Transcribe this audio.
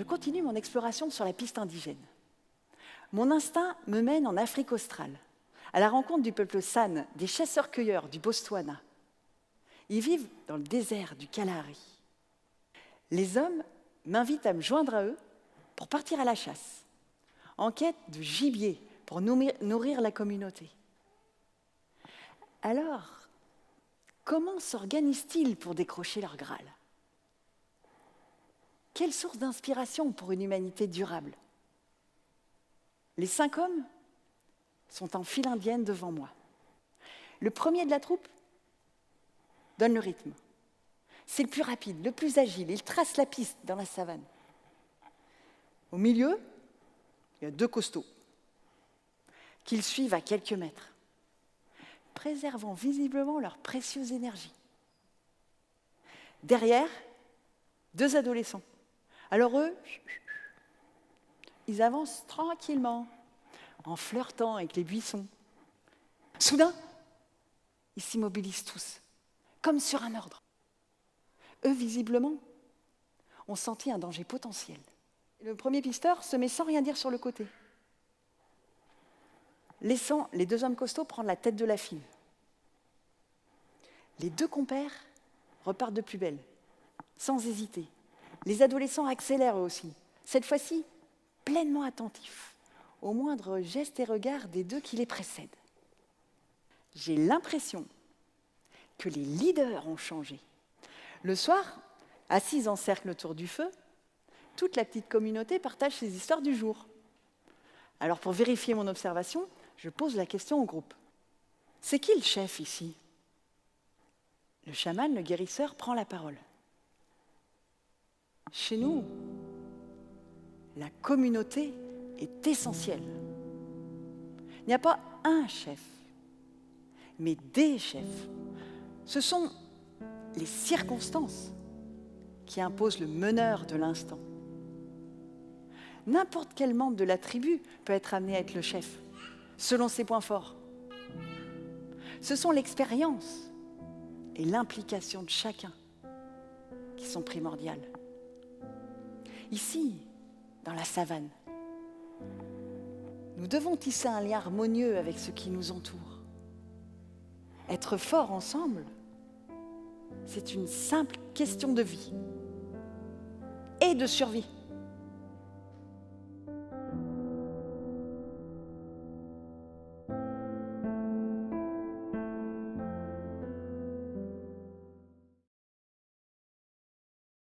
je continue mon exploration sur la piste indigène. Mon instinct me mène en Afrique australe, à la rencontre du peuple San, des chasseurs-cueilleurs du Botswana. Ils vivent dans le désert du Kalahari. Les hommes m'invitent à me joindre à eux pour partir à la chasse, en quête de gibier pour nourrir la communauté. Alors, comment s'organisent-ils pour décrocher leur Graal ? Quelle source d'inspiration pour une humanité durable ? Les 5 hommes sont en file indienne devant moi. Le premier de la troupe donne le rythme. C'est le plus rapide, le plus agile. Il trace la piste dans la savane. Au milieu, il y a 2 costauds qu'ils suivent à quelques mètres, préservant visiblement leur précieuse énergie. Derrière, 2 adolescents. Alors eux, ils avancent tranquillement, en flirtant avec les buissons. Soudain, ils s'immobilisent tous, comme sur un ordre. Eux, visiblement, ont senti un danger potentiel. Le premier pisteur se met sans rien dire sur le côté, laissant les 2 hommes costauds prendre la tête de la file. Les 2 compères repartent de plus belle, sans hésiter. Les adolescents accélèrent eux aussi, cette fois-ci pleinement attentifs au moindre geste et regard des 2 qui les précèdent. J'ai l'impression que les leaders ont changé. Le soir, assises en cercle autour du feu, toute la petite communauté partage ses histoires du jour. Alors pour vérifier mon observation, je pose la question au groupe. C'est qui le chef ici ? Le chaman, le guérisseur, prend la parole. Chez nous, la communauté est essentielle. Il n'y a pas un chef, mais des chefs. Ce sont les circonstances qui imposent le meneur de l'instant. N'importe quel membre de la tribu peut être amené à être le chef, selon ses points forts. Ce sont l'expérience et l'implication de chacun qui sont primordiales. Ici, dans la savane, nous devons tisser un lien harmonieux avec ce qui nous entoure. Être forts ensemble, c'est une simple question de vie et de survie.